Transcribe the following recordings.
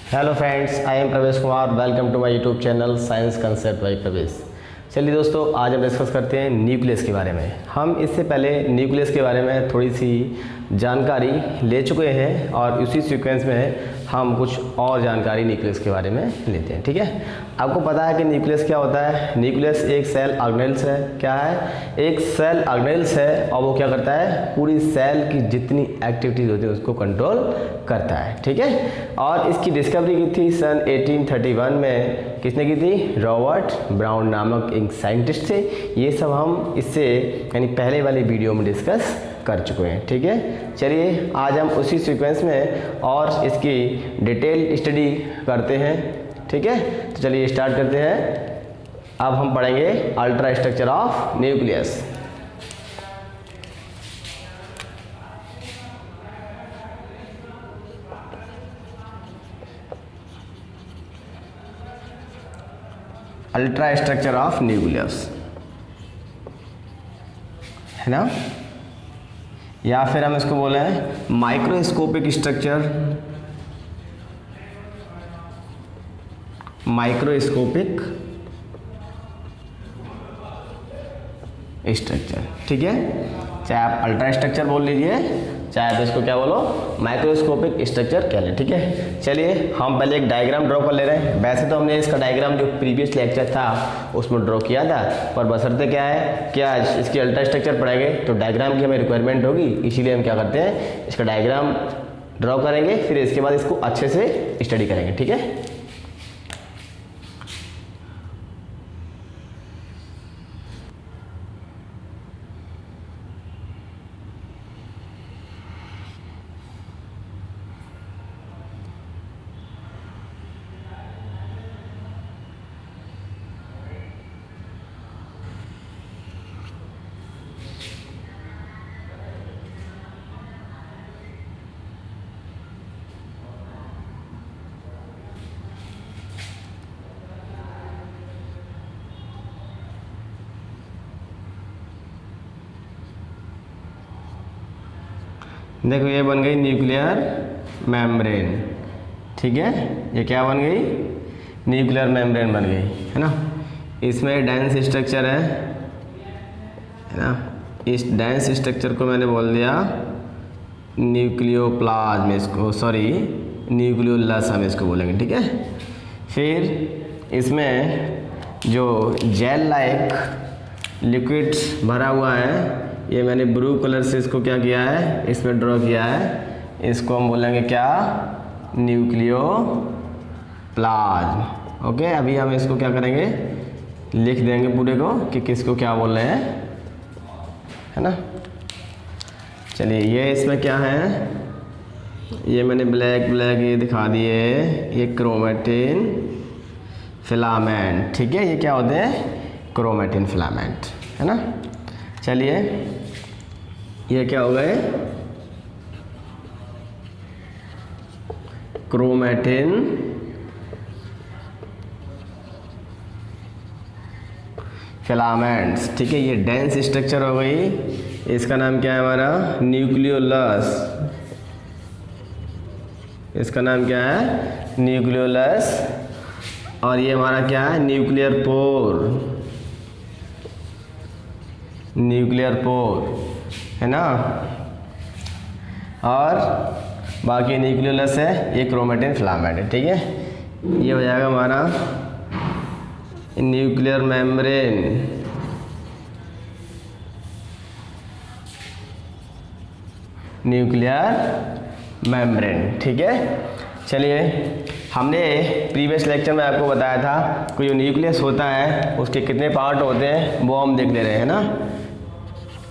Hello friends, I am Pravesh Kumar. Welcome to my YouTube channel science concept by Pravesh. चलिए दोस्तों, आज हम डिस्कस करते हैं न्यूक्लियस के बारे में। हम इससे पहले न्यूक्लियस के बारे में थोड़ी सी जानकारी ले चुके हैं और उसी सीक्वेंस में हम कुछ और जानकारी न्यूक्लियस के बारे में लेते हैं। ठीक है, आपको पता है कि न्यूक्लियस क्या होता है। न्यूक्लियस एक सेल ऑर्गेनेल्स है। क्या है? एक सेल ऑर्गेनेल्स है और वो क्या करता है? पूरी सेल की जितनी एक्टिविटीज़ होती है उसको कंट्रोल करता है। ठीक है, और इसकी डिस्कवरी की थी सन 1831 में। किसने की थी? रॉबर्ट ब्राउन नामक एक साइंटिस्ट थे। ये सब हम इससे यानी पहले वाली वीडियो में डिस्कस कर चुके हैं। ठीक है, चलिए आज हम उसी सीक्वेंस में और इसकी डिटेल स्टडी करते हैं। ठीक है, तो चलिए स्टार्ट करते हैं। अब हम पढ़ेंगे ultra structure of nucleus. Ultra structure of nucleus है ना, या फिर हम इसको बोले माइक्रोस्कोपिक स्ट्रक्चर। Microscopic structure. ठीक है, चाहे आप अल्ट्रा स्ट्रक्चर बोल लीजिए, चाहे आप इसको क्या बोलो, माइक्रोस्कोपिक स्ट्रक्चर कह लें। ठीक है, चलिए हम पहले एक डायग्राम ड्रॉ कर ले रहे हैं। वैसे तो हमने इसका डायग्राम जो प्रीवियस लेक्चर था उसमें ड्रॉ किया था, पर बशर्ते क्या है कि आज इसकी अल्ट्रा स्ट्रक्चर पढ़ेंगे तो डायग्राम की हमें रिक्वायरमेंट होगी, इसीलिए हम क्या करते हैं, इसका डायग्राम ड्रॉ करेंगे, फिर इसके बाद इसको अच्छे से स्टडी करेंगे। ठीक है, देखो ये बन गई न्यूक्लियर मेम्ब्रेन। ठीक है, ये क्या बन गई? न्यूक्लियर मेम्ब्रेन बन गई, है ना। इसमें डेंस स्ट्रक्चर है ना। इस डेंस स्ट्रक्चर को मैंने बोल दिया न्यूक्लियोप्लाज्म, इसको सॉरी न्यूक्लियोलस हम इसको बोलेंगे। ठीक है, फिर इसमें जो जेल लाइक लिक्विड भरा हुआ है, ये मैंने ब्लू कलर से इसको क्या किया है, इसमें ड्रॉ किया है। इसको हम बोलेंगे क्या? न्यूक्लियोप्लाज्म। ओके, अभी हम इसको क्या करेंगे, लिख देंगे पूरे को कि किसको क्या बोल रहे हैं, है ना। चलिए, ये इसमें क्या है, ये मैंने ब्लैक ब्लैक ये दिखा दिए, ये क्रोमेटिन फिलामेंट। ठीक है, ये क्या होते हैं? क्रोमेटिन फिलामेंट, है ना। चलिए, ये क्या हो गए? Chromatin filaments. ठीक है, ये डेंस स्ट्रक्चर हो गई। इसका नाम क्या है हमारा? न्यूक्लियोलस। इसका नाम क्या है? न्यूक्लियोलस। और ये हमारा क्या है? Nuclear pore. न्यूक्लियर पोर, है ना। और बाकी न्यूक्लियोलस है, ये क्रोमेटिन फिलामेंट है। ठीक है, ये हो जाएगा हमारा न्यूक्लियर मेम्ब्रेन। Nuclear membrane. ठीक है, चलिए, हमने प्रीवियस लेक्चर में आपको बताया था कि जो न्यूक्लियस होता है उसके कितने पार्ट होते हैं वो हम देख ले रहे हैं ना।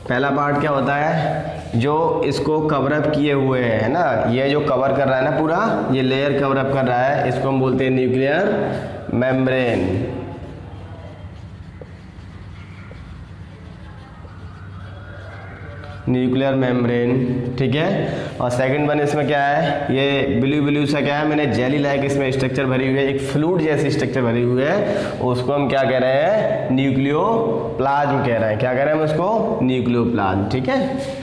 पहला पार्ट क्या होता है? जो इसको कवरअप किए हुए है ना, ये जो कवर कर रहा है ना, पूरा ये लेयर कवरअप कर रहा है, इसको हम बोलते हैं न्यूक्लियर मेम्ब्रेन। Nuclear membrane. ठीक है, और सेकंड वन इसमें क्या है? ये ब्लू ब्लू सा क्या है, मैंने जेली लाइक इसमें स्ट्रक्चर भरी हुई है, एक फ्लूइड जैसी स्ट्रक्चर भरी हुई है, उसको हम क्या कह रहे हैं? न्यूक्लियोप्लाज्म कह रहे हैं। क्या कह रहे हैं हम उसको? न्यूक्लियोप्लाज्म। ठीक है,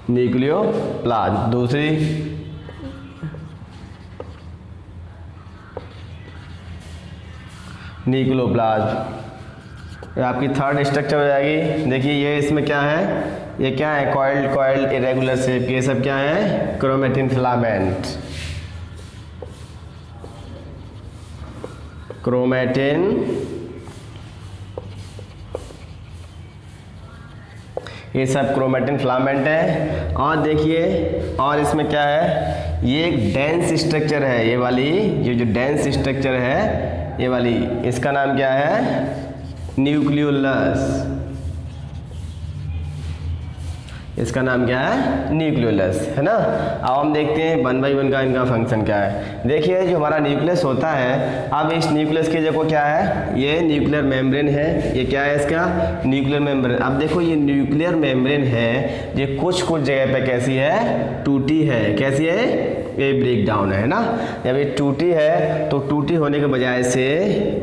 न्यूक्लियोप्लाज्म। दूसरी न्यूक्लियोप्लाज्म, आपकी थर्ड स्ट्रक्चर हो जाएगी। देखिए ये इसमें क्या है, ये क्या है, कॉइल्ड इरेगुलर शेप, ये सब क्या है, क्रोमेटिन फिलामेंट, क्रोमेटिन, ये सब क्रोमेटिन फिलामेंट है। और देखिए और इसमें क्या है, ये एक डेंस स्ट्रक्चर है, ये वाली, ये जो डेंस स्ट्रक्चर है ये वाली, इसका नाम क्या है, न्यूक्लियोलस। इसका नाम क्या है, न्यूक्लियोलस, है ना। अब हम देखते हैं 1 बाई 1 का इनका फंक्शन क्या है। देखिए जो हमारा न्यूक्लियस होता है, अब इस न्यूक्लियस की जगह क्या है, ये न्यूक्लियर मेम्ब्रेन है, ये क्या है इसका, न्यूक्लियर मेम्ब्रेन। अब देखो ये न्यूक्लियर मेम्ब्रेन है, ये कुछ जगह पे कैसी है, टूटी है, कैसी है, ये ब्रेक डाउन है ना। जब ये टूटी है तो टूटी होने के बजाय से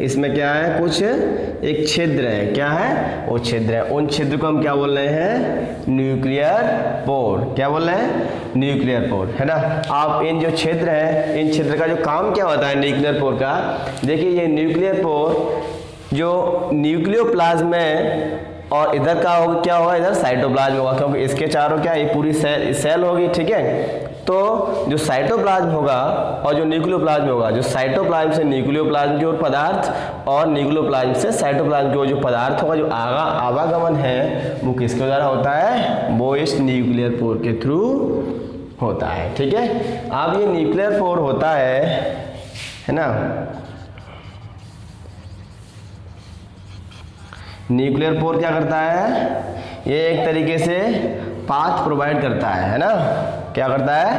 इसमें क्या है, कुछ एक छिद्र है, क्या है, वो छिद्र है। उन छिद्र को हम क्या बोल रहे हैं, न्यूक्लियर पोर। क्या बोल रहे हैं, न्यूक्लियर पोर, है ना। आप इन जो छिद्र है, इन छिद्र का जो काम क्या होता है न्यूक्लियर पोर का, देखिए ये न्यूक्लियर पोर जो न्यूक्लियोप्लाज्म में, और इधर का होगा, क्या होगा, इधर साइटोप्लाज्म होगा, क्योंकि इसके चारों क्या, ये पूरी सेल होगी, ठीक है। तो जो साइटोप्लाज्म होगा और जो न्यूक्लियोप्लाज्म होगा, जो साइटोप्लाज्म से न्यूक्लियोप्लाज्म की ओर पदार्थ और न्यूक्लियोप्लाज्म से साइटोप्लाज्म की ओर जो पदार्थ होगा, जो आवागमन है वो किसके द्वारा होता है, वो इस न्यूक्लियर पोर के थ्रू होता है, ठीक है। अब ये न्यूक्लियर पोर होता है ना, न्यूक्लियर पोर क्या करता है, ये एक तरीके से पाथ प्रोवाइड करता है ना। क्या करता है,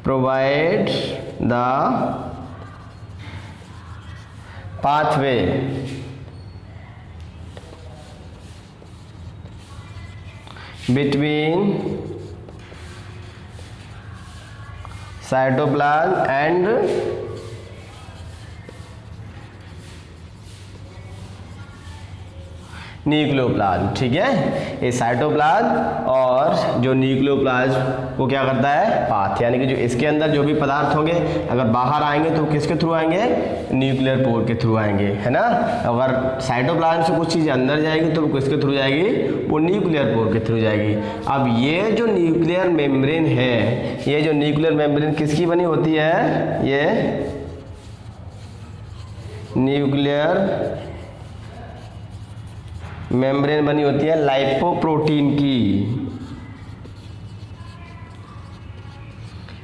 provide the pathway between cytoplasm and nucleoplasm, ठीक है। ये साइटोप्लाज्म और जो न्यूक्लियोप्लाज्म वो क्या करता है, पाथ, यानी कि जो इसके अंदर जो भी पदार्थ होंगे अगर बाहर आएंगे तो किसके थ्रू आएंगे, न्यूक्लियर पोर के थ्रू आएंगे, है ना। अगर साइटोप्लाज्म से कुछ चीज़ अंदर जाएगी तो वो किसके थ्रू जाएगी, वो न्यूक्लियर पोर के थ्रू जाएगी। अब ये जो न्यूक्लियर मेम्ब्रेन है, ये जो न्यूक्लियर मेम्ब्रेन किसकी बनी होती है, ये न्यूक्लियर मेम्ब्रेन बनी होती है लाइपोप्रोटीन की,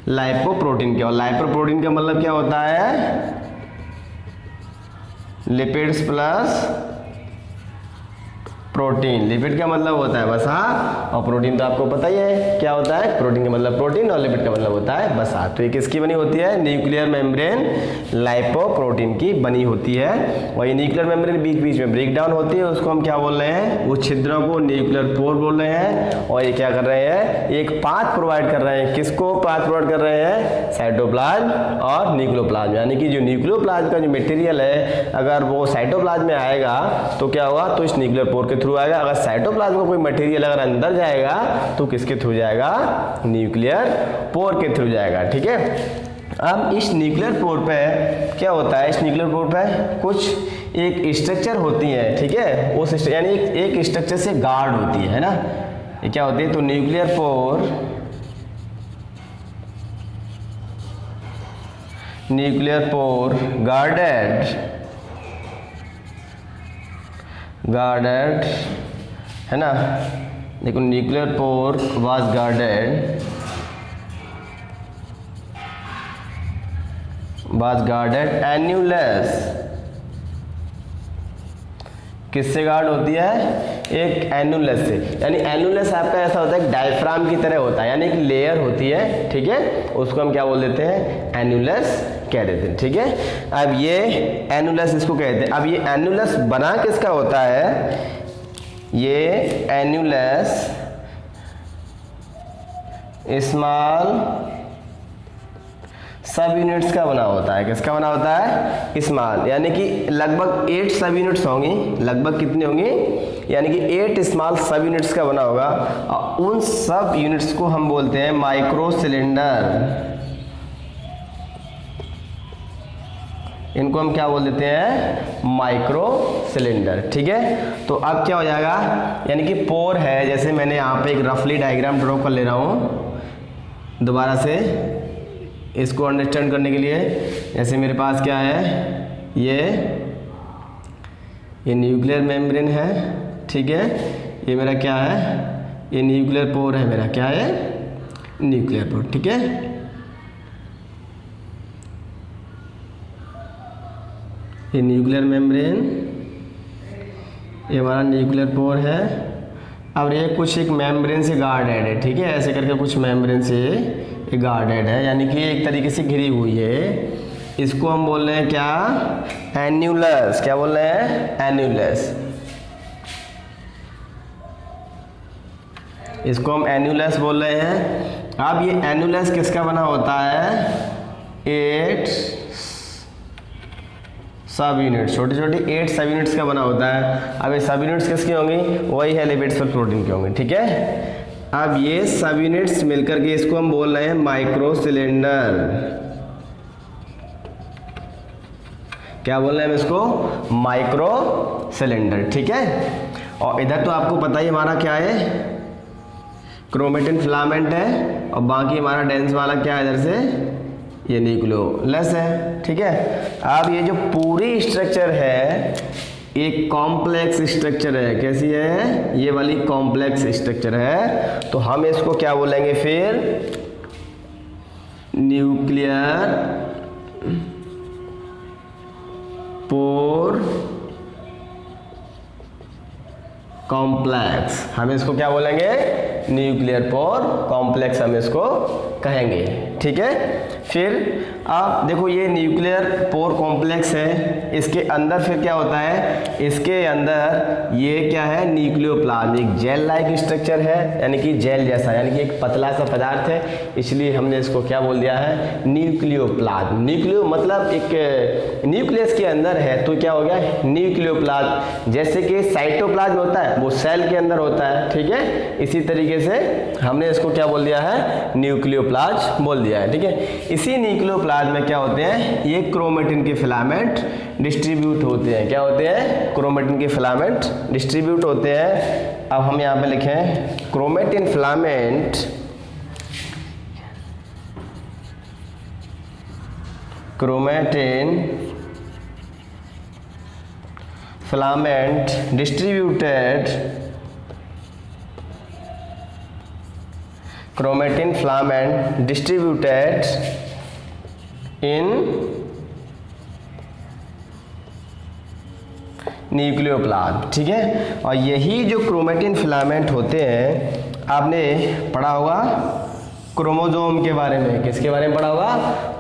लाइपोप्रोटीन की। और लाइपोप्रोटीन का मतलब क्या होता है, लिपिड्स प्लस प्रोटीन। लिपिड का मतलब होता है वसा, और प्रोटीन तो आपको पता ही है क्या होता है, प्रोटीन का मतलब प्रोटीन और लिपिड का मतलब होता है वसा। तो ये किसकी बनी होती है, न्यूक्लियर मेम्ब्रेन लाइपोप्रोटीन की बनी होती है। और ये न्यूक्लियर मेम्ब्रेन बीच बीच में ब्रेक डाउन होती है, उसको हम क्या बोल रहे हैं, उस छिद्रों को न्यूक्लियर पोर बोल रहे हैं। और ये क्या कर रहे हैं, एक पाथ प्रोवाइड कर रहे हैं, किसको पाथ प्रोवाइड कर रहे हैं, साइटोप्लाज्म और न्यूक्लियोप्लाज्म। यानी कि जो न्यूक्लियोप्लाज्म का जो मटेरियल है अगर वो साइटोप्लाज्म में आएगा तो क्या होगा, तो इस न्यूक्लियर पोर के थ्रू आएगा। अगर साइटोप्लाज्म का कोई मटेरियल अगर अंदर जाएगा तो किसके थ्रू जाएगा, न्यूक्लियर पोर के थ्रू जाएगा, ठीक है। अब इस न्यूक्लियर पोर पे क्या होता है, इस न्यूक्लियर पोर पे कुछ एक स्ट्रक्चर होती है, ठीक है। उस यानी एक स्ट्रक्चर से गार्ड होती है ना, ये क्या होती है, तो nuclear pore, nuclear pore guarded है ना। देखो nuclear pore was guarded annulus. किससे गार्ड होती है, एक एन्यूलस से। यानी एन्यूलस आपका ऐसा होता है डायफ्राम की तरह होता है, यानी एक लेयर होती है, ठीक है। उसको हम क्या बोल देते हैं, एन्यूलस कह देते हैं, ठीक है। अब ये एन्यूलस इसको कहते हैं। अब ये एन्यूलस बना किसका होता है, ये एन्यूलस स्मॉल सब यूनिट्स का बना होता है। किसका बना होता है? स्मॉल, यानी कि लगभग 8 सब यूनिट्स होंगी। लगभग कितनी होंगी? यानी कि 8 स्मॉल सब यूनिट्स का बना होगा, और उन सब यूनिट्स को हम बोलते हैं माइक्रो सिलेंडर। इनको हम क्या बोल देते हैं? Micro cylinder. ठीक है, तो अब क्या हो जाएगा, यानी कि पोर है, जैसे मैंने यहाँ पे एक रफली डायग्राम ड्रॉ कर ले रहा हूँ दोबारा से इसको अंडरस्टैंड करने के लिए। जैसे मेरे पास क्या है, ये न्यूक्लियर मेम्ब्रेन है। ठीक है, ये मेरा क्या है? ये न्यूक्लियर पोर है मेरा। क्या है? Nuclear pore. ठीक है, ये न्यूक्लियर मेम्ब्रेन, ये हमारा न्यूक्लियर पोर है। अब ये कुछ एक मेम्ब्रेन से गार्डेड है। ठीक है, ऐसे करके कुछ मेम्ब्रेन से ये गार्डेड है, यानी कि एक तरीके से घिरी हुई है। इसको हम बोल रहे हैं क्या? एन्यूलस। क्या बोल रहे हैं? एन्यूलस। इसको हम एन्यूलस बोल रहे हैं। अब ये एन्यूलस किसका बना होता है? 8 सब यूनिट, छोटी छोटी 8 सब यूनिट्स का बना होता है। अब ये सब यूनिट्स किसकी होंगी? वही है लिपिड्स और प्रोटीन की होंगी। ठीक है, अब ये सब यूनिट्स मिलकर के इसको हम बोल रहे हैं माइक्रो सिलेंडर। क्या बोल रहे हैं हम इसको? Micro cylinder. ठीक है, और इधर तो आपको पता ही हमारा क्या है, क्रोमेटिन फिलामेंट है, और बाकी हमारा डेंस वाला क्या है इधर से, ये न्यूक्लियोलस है। ठीक है, अब ये जो पूरी स्ट्रक्चर है एक कॉम्प्लेक्स स्ट्रक्चर है। कैसी है? ये वाली कॉम्प्लेक्स स्ट्रक्चर है, तो हम इसको क्या बोलेंगे फिर? Nuclear pore complex. हम इसको क्या बोलेंगे? न्यूक्लियर पोर कॉम्प्लेक्स हम इसको कहेंगे। ठीक है, फिर आप देखो ये न्यूक्लियर पोर कॉम्प्लेक्स है, इसके अंदर फिर क्या होता है? इसके अंदर ये क्या है? न्यूक्लियोप्लाज्म, एक जेल लाइक स्ट्रक्चर है, यानी कि जेल जैसा, यानी कि एक पतला सा पदार्थ है, इसलिए हमने इसको क्या बोल दिया है? न्यूक्लियोप्लाज्म। न्यूक्लियो मतलब एक न्यूक्लियस के अंदर है, तो क्या हो गया? न्यूक्लियोप्लाज्म। जैसे कि साइटोप्लाज्म होता है वो सेल के अंदर होता है। ठीक है, इसी तरीके से हमने इसको क्या बोल दिया है? न्यूक्लियोप्लाज्म बोल दिया है। ठीक है, इसी न्यूक्लियोप्लाज्म में क्या होते हैं? ये क्रोमेटिन के फिलामेंट डिस्ट्रीब्यूट होते हैं। क्या होते हैं? क्रोमेटिन के फिलामेंट डिस्ट्रीब्यूट होते हैं। अब हम यहाँ पे लिखें chromatin filament, chromatin filament distributed, chromatin filament distributed in nucleoplasm. ठीक है, और यही जो क्रोमेटिन फिलामेंट होते हैं, आपने पढ़ा होगा क्रोमोजोम के बारे में। किसके बारे में पढ़ा होगा?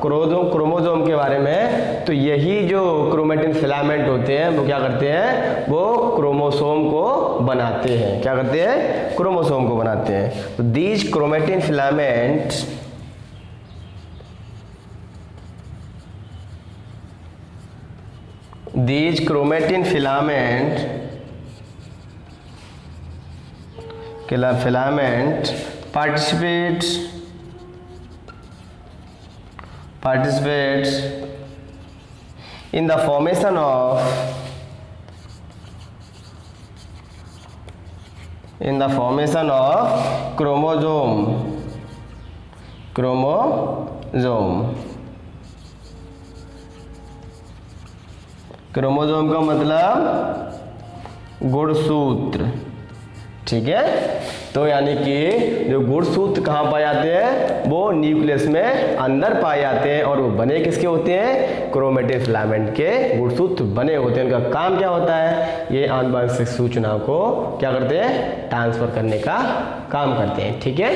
क्रोमोजोम के बारे में। तो यही जो क्रोमेटिन फिलामेंट होते हैं वो क्या करते हैं? वो क्रोमोसोम को बनाते हैं। क्या करते हैं? क्रोमोसोम को बनाते हैं। तो these chromatin filament participates in the formation of chromosome। Chromosome का मतलब गुणसूत्र। ठीक है, तो यानी कि जो गुणसूत्र कहाँ पाए जाते हैं? वो न्यूक्लियस में अंदर पाए जाते हैं, और वो बने किसके होते हैं? क्रोमेटिन फिलामेंट के गुणसूत्र बने होते हैं। उनका काम क्या होता है? ये आनुवंशिक सूचना को क्या करते हैं? ट्रांसफर करने का काम करते हैं। ठीक है,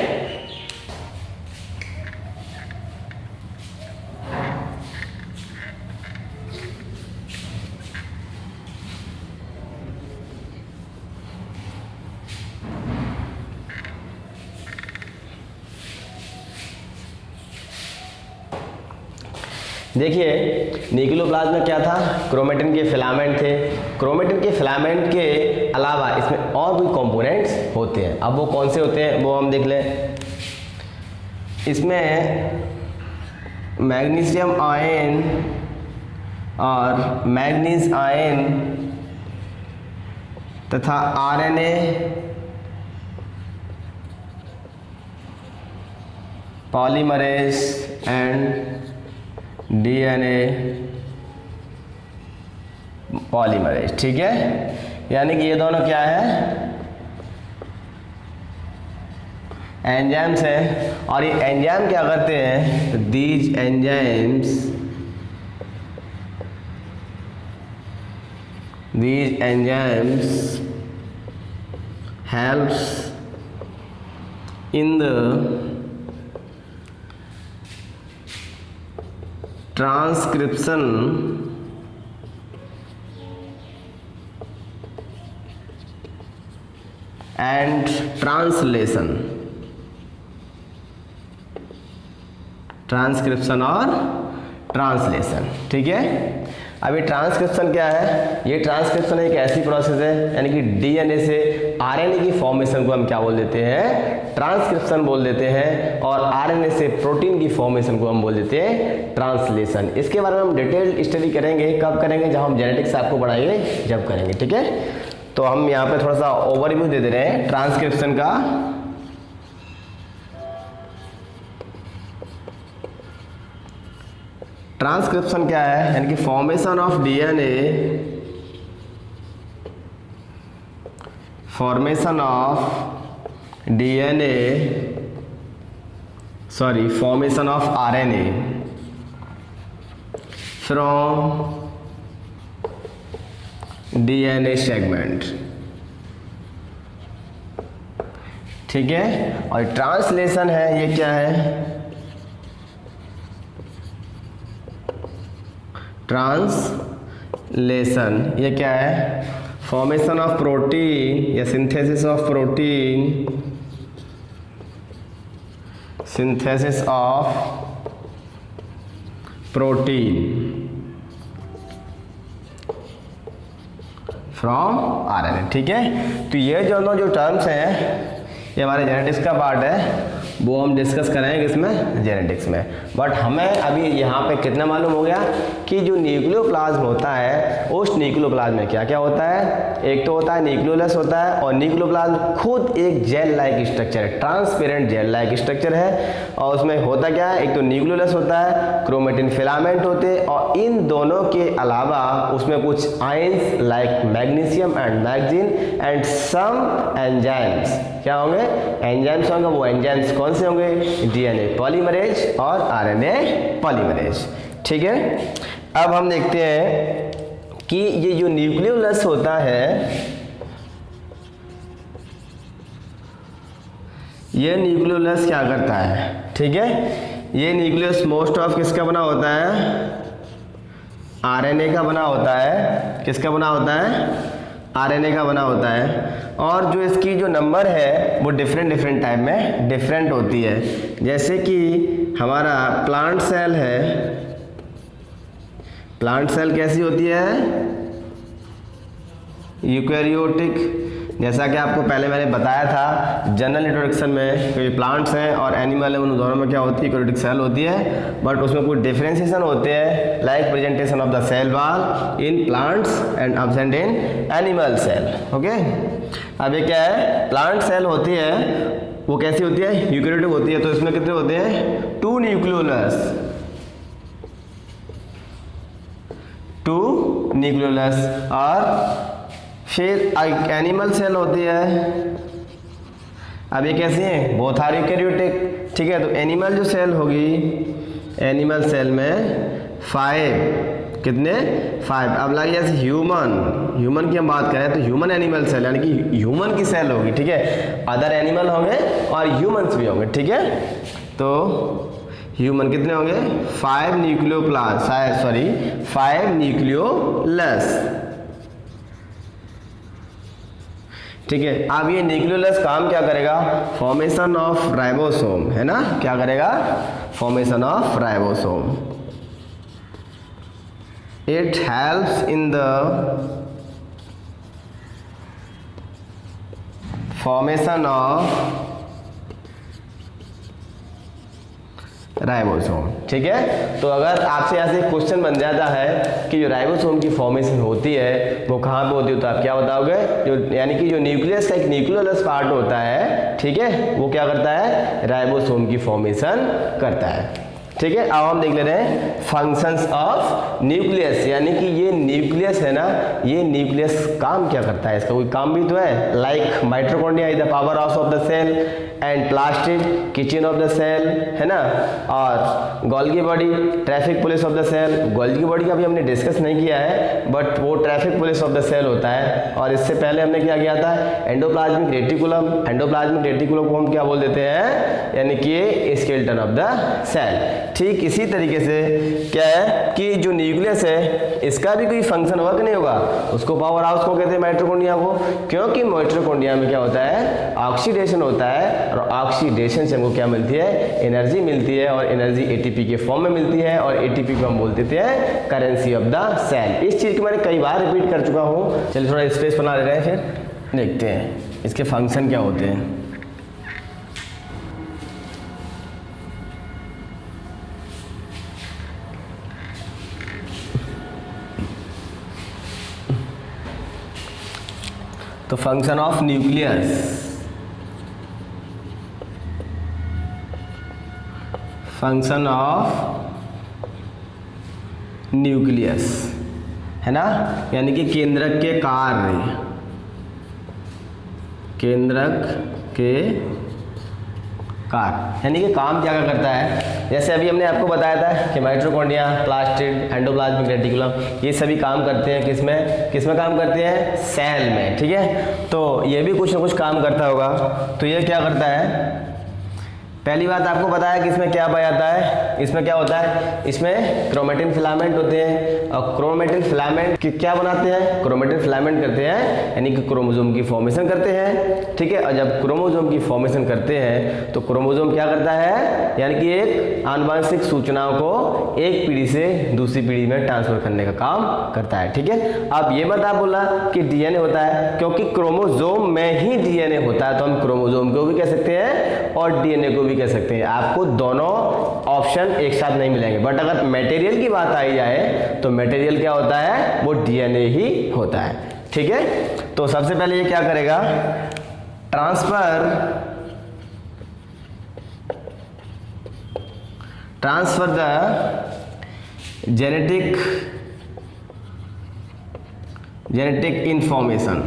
देखिए न्यूक्लियोप्लाज्म में क्या था, क्रोमेटिन के फिलामेंट थे। क्रोमेटिन के फिलामेंट के अलावा इसमें और भी कंपोनेंट्स होते हैं। अब वो कौन से होते हैं वो हम देख लें। इसमें मैग्नीशियम आयन और मैग्नीज आयन तथा RNA, polymerase and DNA polymerase, ठीक है। यानी कि ये दोनों क्या है, एंजाइम्स है। और ये एंजाइम क्या करते हैं, these enzymes helps in the transcription and translation, transcription और ट्रांसलेशन, ठीक है। अभी ट्रांसक्रिप्शन क्या है, ये ट्रांसक्रिप्शन एक ऐसी प्रोसेस है, यानी कि डीएनए से आरएनए की फॉर्मेशन को हम क्या बोल देते हैं, ट्रांसक्रिप्शन बोल देते हैं। और आरएनए से प्रोटीन की फॉर्मेशन को हम बोल देते हैं ट्रांसलेशन। इसके बारे में हम डिटेल स्टडी करेंगे, कब करेंगे, जब हम जेनेटिक्स आपको पढ़ाएंगे जब करेंगे, ठीक है। तो हम यहाँ पे थोड़ा सा ओवरव्यू दे दे रहे हैं ट्रांसक्रिप्शन का। ट्रांसक्रिप्शन क्या है, यानी कि formation of DNA, formation of RNA from DNA segment, ठीक है। और ट्रांसलेशन है, ये क्या है, ट्रांसलेशन, ये क्या है, फॉर्मेशन ऑफ प्रोटीन या synthesis of protein, synthesis of protein from RNA, ठीक है। तो ये जो टर्म्स हैं ये हमारे जेनेटिक्स का पार्ट है, वो हम डिस्कस करेंगे इसमें जेनेटिक्स में। बट हमें अभी यहाँ पे कितना मालूम हो गया कि जो न्यूक्लियोप्लाज्म होता है उस न्यूक्लियोप्लाज्म में क्या क्या होता है। एक तो होता है न्यूक्लियोलस होता है, और न्यूक्लियोप्लाज्म खुद एक जेल लाइक स्ट्रक्चर है, ट्रांसपेरेंट जेल लाइक स्ट्रक्चर है। और उसमें होता क्या है, एक तो न्यूक्लियोलस होता है, क्रोमेटिन फिलामेंट होते हैं, और इन दोनों के अलावा उसमें कुछ ions like magnesium and manganese and some enzymes, क्या होंगे, एंजाइम्स होंगे। वो एंजाइम्स कौन से होंगे, डीएनए पॉलीमरेज और आरएनए पॉलीमरेज, ठीक है। अब हम देखते हैं कि ये जो न्यूक्लियोलस होता है, ये न्यूक्लियोलस क्या करता है, ठीक है। ये न्यूक्लियस मोस्ट ऑफ किसका बना होता है, आरएनए का बना होता है। किसका बना होता है, आरएनए का बना होता है। और जो इसकी जो नंबर है वो डिफरेंट टाइप में डिफरेंट होती है। जैसे कि हमारा प्लांट सेल है, प्लांट सेल कैसी होती है, यूकैरियोटिक। जैसा कि आपको पहले मैंने बताया था जनरल इंट्रोडक्शन में, कि प्लांट्स हैं और एनिमल है, उन दोनों में क्या होती है, यूकैरियोटिक सेल होती है। बट उसमें कुछ डिफरेंशिएशन होते हैं, like presentation of the cell wall in plants and absent in animal cell, okay. अब ये क्या है, प्लांट सेल होती है, वो कैसी होती है, यूकैरियोटिक होती है। तो इसमें कितने होते हैं, 2 न्यूक्लियोलस, 2 न्यूक्लियोलस। और फिर एनिमल सेल होती है। अब ये कैसी है, बोथ आर यूकैरियोटिक, ठीक है। तो एनिमल जो सेल होगी, एनिमल सेल में 5, कितने, 5। अब लगे जैसे ह्यूमन की हम बात करें तो ह्यूमन एनिमल सेल, यानी कि ह्यूमन की सेल होगी, ठीक है। अदर एनिमल होंगे और ह्यूमंस भी होंगे, ठीक है। तो ह्यूमन कितने होंगे, 5 न्यूक्लियोलस, ठीक है। अब ये न्यूक्लियोलस काम क्या करेगा, फॉर्मेशन ऑफ राइबोसोम, है ना, क्या करेगा, formation of ribosome. It helps in the formation of ribosome. ठीक है, तो अगर आपसे यहाँ से क्वेश्चन बन जाता है कि जो राइबोसोम की फॉर्मेशन होती है वो कहाँ पे होती है, तो आप क्या बताओगे, जो यानी कि जो न्यूक्लियस का एक न्यूक्लियोलस पार्ट होता है, ठीक है, वो क्या करता है, राइबोसोम की फॉर्मेशन करता है। ठीक है, अब हम देख ले रहे हैं फंक्शंस ऑफ न्यूक्लियस, यानी कि ये न्यूक्लियस है ना, ये न्यूक्लियस काम क्या करता है, इसका कोई काम भी तो है। Like mitochondria is the power house of the cell and plastid kitchen of the cell, है ना, और Golgi body traffic police of the cell. Golgi body का भी हमने डिस्कस नहीं किया है, बट वो traffic police of the cell होता है। और इससे पहले हमने क्या किया था, एंडोप्लाज्मिक रेटिकुलम। एंडोप्लाज्मिक रेटिकुलम को हम क्या बोल देते हैं, यानी कि स्केलेटन ऑफ द सेल। ठीक इसी तरीके से क्या है कि जो न्यूक्लियस है इसका भी कोई फंक्शन वर्क नहीं होगा, उसको पावर हाउस को कहते हैं माइटोकॉन्ड्रिया को, क्योंकि माइटोकॉन्ड्रिया में क्या होता है, ऑक्सीडेशन होता है, और ऑक्सीडेशन से हमको क्या मिलती है, एनर्जी मिलती है, और एनर्जी एटीपी के फॉर्म में मिलती है, और एटीपी को हम बोल देते हैं करेंसी ऑफ द सेल। इस चीज को मैंने कई बार रिपीट कर चुका हूँ। चलिए थोड़ा स्पेस बना ले रहे हैं, फिर देखते हैं इसके फंक्शन क्या होते हैं। तो function of nucleus, function of nucleus है ना, यानी कि केंद्रक के कार्य, केंद्रक के कार्य, यानी कि काम क्या करता है। जैसे अभी हमने आपको बताया था कि माइटोकॉन्ड्रिया, प्लास्टिड, एंडोप्लाज्मिक रेटिकुलम, ये सभी काम करते हैं किसमें, किसमें काम करते हैं, सेल में। ठीक है, तो ये भी कुछ ना कुछ काम करता होगा। तो ये क्या करता है, पहली बात आपको बताया कि इसमें क्या पाया जाता है, इसमें क्या होता है, इसमें क्रोमेटिन फिलामेंट होते हैं, और क्रोमेटिन फिलामेंट क्या बनाते हैं, क्रोमेटिन फिलामेंट करते हैं, यानी कि क्रोमोसोम की फॉर्मेशन करते हैं। ठीक है, और जब क्रोमोसोम की फॉर्मेशन करते हैं तो क्रोमोसोम क्या करता है, यानी कि एक आनुवंशिक सूचनाओं को एक पीढ़ी से दूसरी पीढ़ी में ट्रांसफर करने का काम करता है। ठीक है, अब ये मत आप बोला कि डीएनए होता है, क्योंकि क्रोमोसोम में ही डीएनए होता है, तो हम क्रोमोसोम को भी कह सकते हैं और डीएनए को भी कह सकते हैं। आपको दोनों ऑप्शन एक साथ नहीं मिलेंगे, बट अगर मटेरियल की बात आई जाए तो मटेरियल क्या होता है, वो डीएनए ही होता है। ठीक है, तो सबसे पहले ये क्या करेगा, ट्रांसफर द जेनेटिक इंफॉर्मेशन।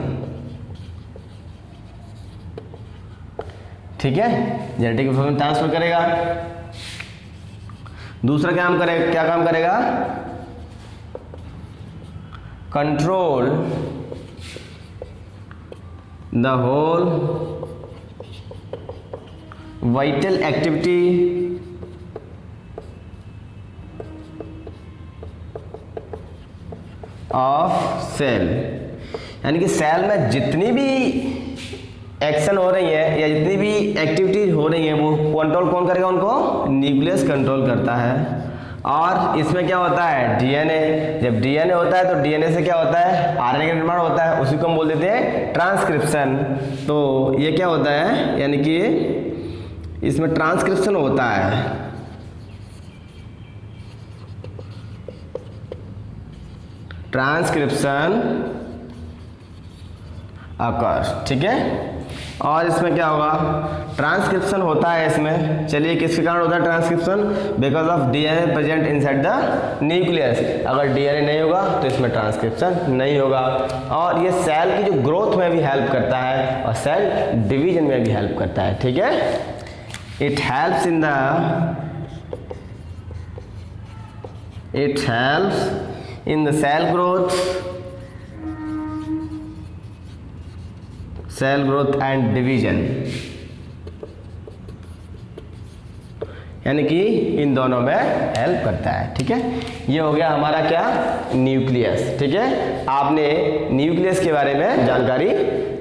ठीक है, जेनेटिक इंफॉर्मेशन ट्रांसफर करेगा। दूसरा क्या काम करेगा, control the whole vital activity of cell, यानी कि सेल में जितनी भी एक्शन हो रही है या जितनी भी एक्टिविटीज हो रही है वो कंट्रोल कौन करेगा, उनको न्यूक्लियस कंट्रोल करता है। और इसमें क्या होता है, डीएनए। जब डीएनए होता है तो डीएनए से क्या होता है, आरएनए का निर्माण होता है, उसी को हम बोल देते हैं ट्रांसक्रिप्शन। तो ये क्या होता है, यानी कि इसमें ट्रांसक्रिप्शन होता है, ट्रांसक्रिप्शन अकर। ठीक है, और इसमें क्या होगा, ट्रांसक्रिप्शन होता है इसमें। चलिए किसके कारण होता है transcription, because of DNA present inside the nucleus. अगर डीएनए नहीं होगा तो इसमें ट्रांसक्रिप्शन नहीं होगा। और ये सेल की जो ग्रोथ में भी हेल्प करता है और सेल डिवीजन में भी हेल्प करता है। ठीक है, it helps in the cell growth and division, यानी कि इन दोनों में हेल्प करता है। ठीक है, ये हो गया हमारा क्या, न्यूक्लियस। ठीक है, आपने न्यूक्लियस के बारे में जानकारी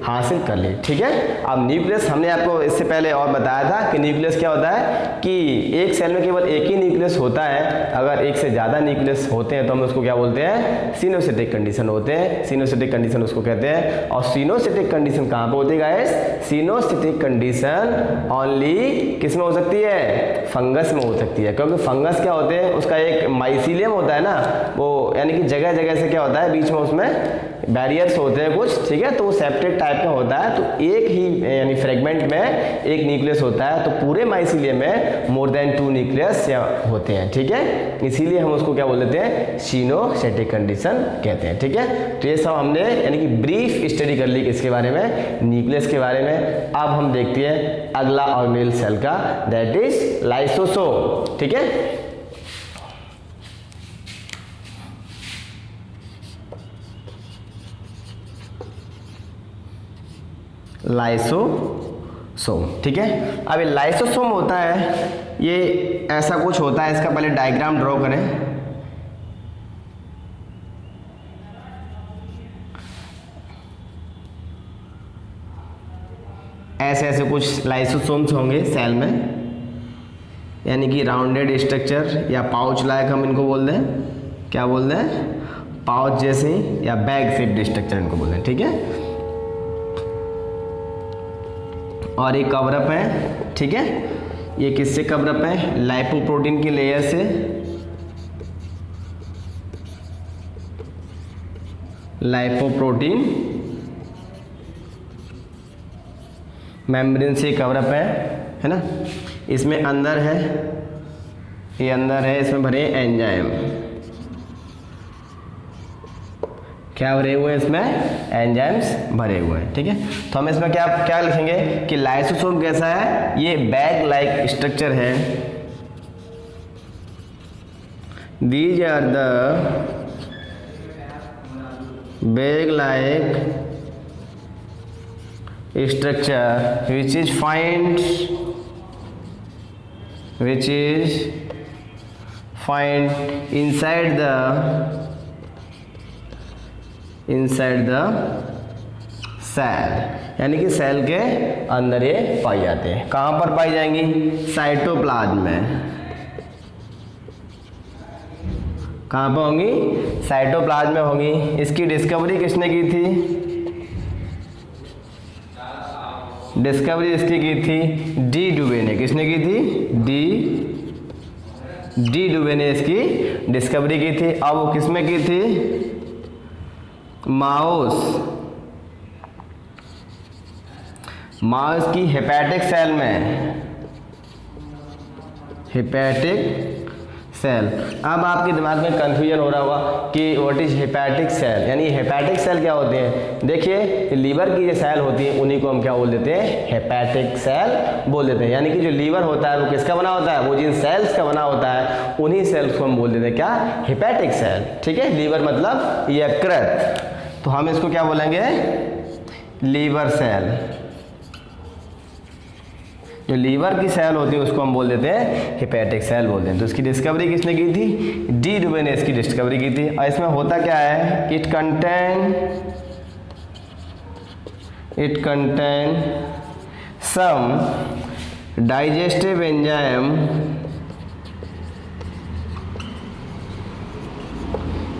हासिल कर ली। ठीक है, अब न्यूक्लियस हमने आपको इससे पहले और बताया था कि न्यूक्लियस क्या होता है कि एक सेल में केवल एक ही न्यूक्लियस होता है। अगर एक से ज़्यादा न्यूक्लियस होते हैं तो हम उसको क्या बोलते हैं, सिनोसिटिक कंडीशन होते हैं। सिनोसिटिक कंडीशन उसको कहते हैं। और सिनोसिटिक कंडीशन कहाँ पे होती है गाइस, सिनोसिटिक कंडीशन ओनली किस में हो सकती है, फंगस में हो सकती है। क्योंकि फंगस क्या होते हैं, उसका एक माइसीलियम होता है ना, वो यानी कि जगह जगह से क्या होता है, बीच में उसमें बैरियर्स होते हैं कुछ, ठीक है, तो वो सेप्टेड टाइप का होता है। तो एक ही यानी फ्रेगमेंट में एक न्यूक्लियस होता है, तो पूरे माइसीलियम में मोर देन 2 न्यूक्लियस होते हैं। ठीक है, इसीलिए हम उसको क्या बोल देते हैं, सिनोसिटिक कंडीशन कहते हैं। ठीक है, तो ये सब हमने यानी कि ब्रीफ स्टडी कर ली किसके बारे में, न्यूक्लियस के बारे में। अब हम देखते हैं अगला ऑर्गेनेल सेल का, दैट इज लाइसोसोम। ठीक है, लाइसोसोम। ठीक है, अब ये लाइसोसोम होता है, ये ऐसा कुछ होता है। इसका पहले डायग्राम ड्रॉ करें। ऐसे ऐसे कुछ लाइसोसोम्स होंगे सेल में, यानी कि राउंडेड स्ट्रक्चर या पाउच लायक हम इनको बोल दें, क्या बोल दें, पाउच जैसे, या बैग शेप्ड स्ट्रक्चर इनको बोल दें। ठीक है, और ये कवरअप है। ठीक है, ये किससे कवरअप है, लाइपोप्रोटीन की लेयर से। लाइपोप्रोटीन मेम्ब्रेन से कवरअप है ना। इसमें अंदर है, ये अंदर है, इसमें भरे एंजाइम, क्या भरे हुए हैं, इसमें एंजाइम्स भरे हुए हैं। ठीक है, तो हम इसमें क्या क्या लिखेंगे कि लाइसोसोम कैसा है, ये बैग लाइक स्ट्रक्चर है। These are the bag like structure which is find inside the cell, यानी कि सेल के अंदर ये पाई जाते हैं। कहाँ पर पाई जाएंगी, साइटोप्लाज्म में। कहाँ पर होंगी, साइटोप्लाज्म में होंगी। इसकी डिस्कवरी किसने की थी, डिस्कवरी इसकी की थी डी डुवे ने। किसने की थी, डी डुवे ने इसकी डिस्कवरी की थी। अब वो किसमें की थी, माउस की हेपेटिक सेल में, हेपेटिक सेल। अब आपके दिमाग में कंफ्यूजन हो रहा होगा कि व्हाट इज हेपेटिक सेल, यानी हेपेटिक सेल क्या होते हैं। देखिए, लीवर की जो सेल होती है उन्हीं को हम क्या बोल देते हैं, हेपेटिक सेल बोल देते हैं। यानी कि जो लीवर होता है वो किसका बना होता है, वो जिन सेल्स का बना होता है उन्हीं सेल्स को हम बोल देते हैं क्या, हेपेटिक सेल। ठीक है, लीवर मतलब यकृत, तो हम इसको क्या बोलेंगे, लीवर सेल। जो लीवर की सेल होती है उसको हम बोल देते हैं हेपेटिक सेल बोलते हैं। तो इसकी डिस्कवरी किसने की थी, डी डुवे ने इसकी डिस्कवरी की थी। और इसमें होता क्या है, it contain some digestive enzyme.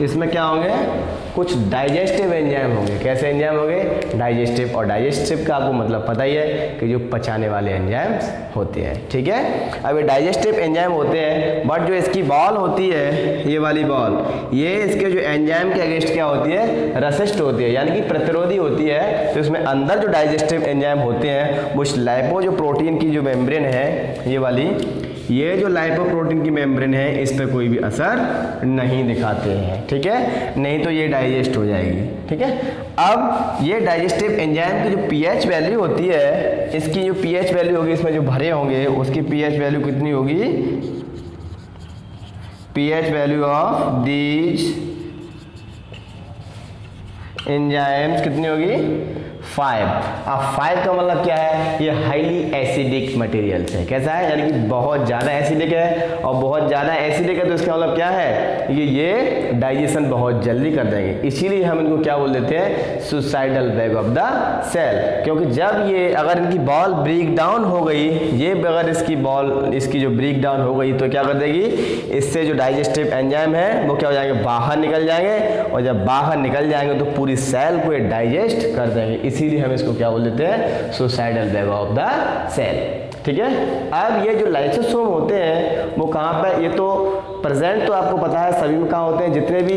इसमें क्या होंगे, कुछ डाइजेस्टिव एंजाइम होंगे। कैसे एंजाइम होंगे, डाइजेस्टिव। और डाइजेस्टिव का आपको मतलब पता ही है कि जो पचाने वाले एंजाइम्स होते हैं। ठीक है, अब ये डाइजेस्टिव एंजाइम होते हैं, बट जो इसकी बॉल होती है, ये वाली बॉल, ये इसके जो एंजाइम के अगेंस्ट क्या होती है, रेसिस्ट होती है, यानी कि प्रतिरोधी होती है। तो इसमें अंदर जो डाइजेस्टिव एंजाइम होते हैं वो लाइपो जो प्रोटीन की जो मेम्ब्रेन है, ये वाली, ये जो लाइपोप्रोटीन की मेम्ब्रेन है इस पर कोई भी असर नहीं दिखाते हैं। ठीक है, नहीं तो ये डाइजेस्ट हो जाएगी। ठीक है, अब ये डाइजेस्टिव एंजाइम की जो पीएच वैल्यू होती है, इसकी जो पीएच वैल्यू होगी, इसमें जो भरे होंगे उसकी पीएच वैल्यू कितनी होगी, pH value of these enzymes कितनी होगी, 5। अब 5 का मतलब क्या है, ये हाईली एसिडिक मटेरियल्स है। कैसा है, यानी कि बहुत ज़्यादा एसिडिक है, और बहुत ज़्यादा एसिडिक है तो इसका मतलब क्या है, ये डाइजेशन बहुत जल्दी कर देंगे। इसीलिए हम इनको क्या बोल देते हैं, suicidal bag of the cell. क्योंकि जब ये अगर इनकी बॉल ब्रेक डाउन हो गई, ये अगर इसकी जो ब्रेक डाउन हो गई तो क्या कर देगी, इससे जो डाइजेस्टिव एंजाइम है वो क्या हो जाएंगे, बाहर निकल जाएंगे, और जब बाहर निकल जाएंगे तो पूरी सेल को ये डाइजेस्ट कर देंगे। इसीलिए हम इसको क्या बोल देते हैं, suicidal bag of the cell. ठीक है। अब ये जो लाइसोसोम होते हैं वो कहाँ पे, ये तो प्रेजेंट तो आपको पता है सभी में कहाँ होते हैं, जितने भी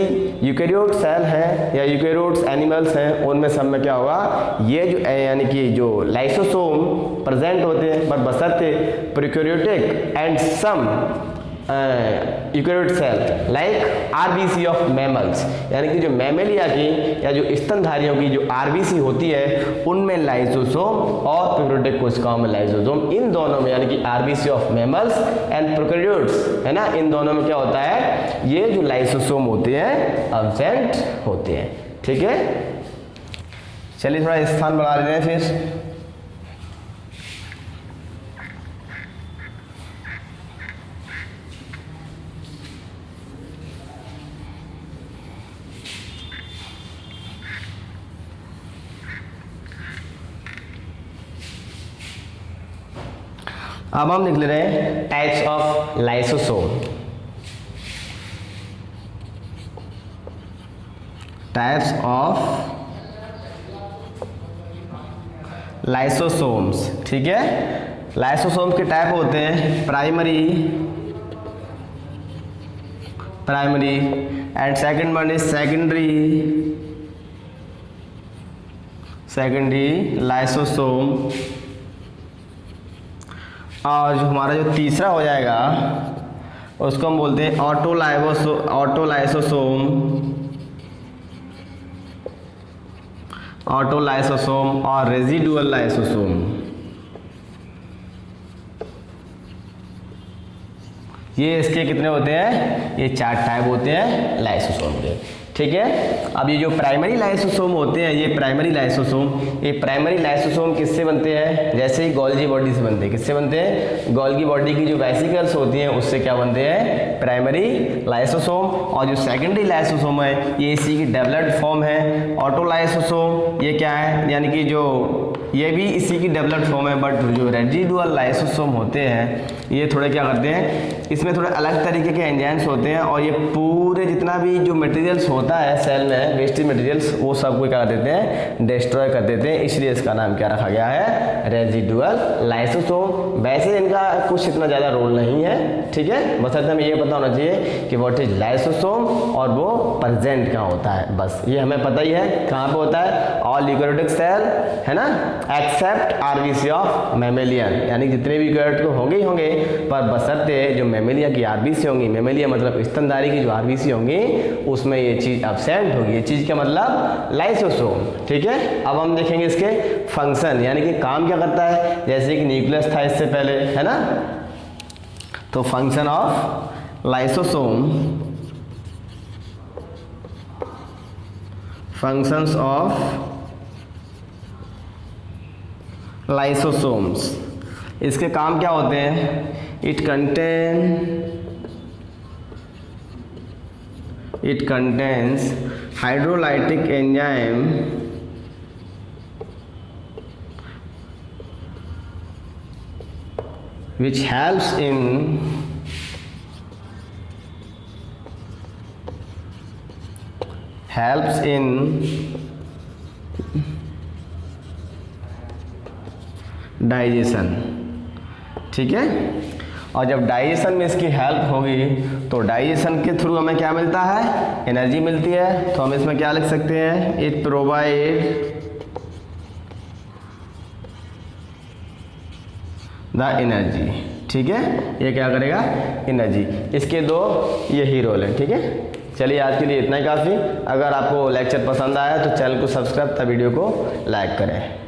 यूकेरियोट सेल हैं या यूकेरियोट्स एनिमल्स हैं उनमें सब में क्या होगा, ये जो यानी कि जो लाइसोसोम प्रेजेंट होते हैं, पर बशर्ते prokaryotic and some eukaryote cell like RBC of mammals, यानी कि जो मैमेलिया की या जो स्तनधारियों की जो आरबीसी होती है उनमें लाइसोसोम, और प्रोकैरियोटिक कोशिकाओं में लाइसोसोम, इन दोनों में यानी कि RBC of mammals and prokaryotes है ना, इन दोनों में क्या होता है, ये जो लाइसोसोम होते हैं अब्सेंट होते हैं। ठीक है, चलिए थोड़ा स्थान बढ़ा लेते हैं फिर। अब हम लिख ले रहे हैं types of lysosome. Types of lysosomes. ठीक है, लाइसोसोम्स के टाइप होते हैं primary and second one is secondary lysosome, और जो हमारा जो तीसरा हो जाएगा उसको हम बोलते हैं ऑटोलाइसोसोम और रेजिडुअल लाइसोसोम। ये इसके कितने होते हैं, ये 4 टाइप होते हैं लाइसोसोम के। ठीक है। अब ये जो प्राइमरी लाइसोसोम होते हैं, ये प्राइमरी लाइसोसोम किससे बनते हैं, जैसे ही गोल्गी बॉडी से बनते हैं। किससे बनते हैं, गोल्गी बॉडी की जो वेसिकल्स होती हैं उससे क्या बनते हैं, प्राइमरी लाइसोसोम। और जो सेकेंडरी लाइसोसोम है ये इसी की डेवलप्ड फॉर्म है। ऑटोलाइसोसोम ये क्या है, यानी कि जो ये भी इसी की डेवलप्ड फॉर्म है, बट जो रेजिडुअल लाइसोसोम होते हैं ये थोड़े क्या करते हैं, इसमें थोड़े अलग तरीके के एंजाइम्स होते हैं, और ये पूरे जितना भी जो मटेरियल्स होता है सेल में, वेस्टेज मटेरियल्स, वो सबको क्या कर देते हैं, डिस्ट्रॉय कर देते हैं। इसलिए इसका नाम क्या रखा गया है, रेजिडुअल लाइसोसोम। वैसे इनका कुछ इतना ज़्यादा रोल नहीं है। ठीक है, बस हमें ये पता होना चाहिए कि व्हाट इज लाइसोसोम और वो प्रेजेंट कहाँ होता है, बस ये हमें पता ही है कहाँ पे होता है, ऑल यूकेरियोटिक सेल है ना, एक्सेप्ट आरबीसी ऑफ मैमेलियन, यानी जितने भी यूकेरियोट होंगे ही होंगे, पर बशर्ते जो मैमेलिया की आरबीसी होंगी, मैमेलिया मतलब स्तनधारी की जो आरबीसी होंगी उसमें ये चीज़ अब्सेंट होगी। ये चीज़ का मतलब लाइसोसोम। ठीक है, अब हम देखेंगे इसके फंक्शन, यानी कि काम क्या करता है। जैसे कि न्यूक्लियस था इससे पहले है ना, तो function of lysosome, functions of lysosomes, इसके काम क्या होते हैं, it contains hydrolytic enzyme which helps in digestion. ठीक है, और जब डाइजेशन में इसकी हेल्प होगी तो डाइजेशन के थ्रू हमें क्या मिलता है, एनर्जी मिलती है। तो हम इसमें क्या लिख सकते हैं, इट प्रोवाइड द एनर्जी। ठीक है, ये क्या करेगा, एनर्जी। इसके 2 यही रोल है। ठीक है, चलिए आज के लिए इतना ही काफ़ी। अगर आपको लेक्चर पसंद आया तो चैनल को सब्सक्राइब तथा वीडियो को लाइक करें।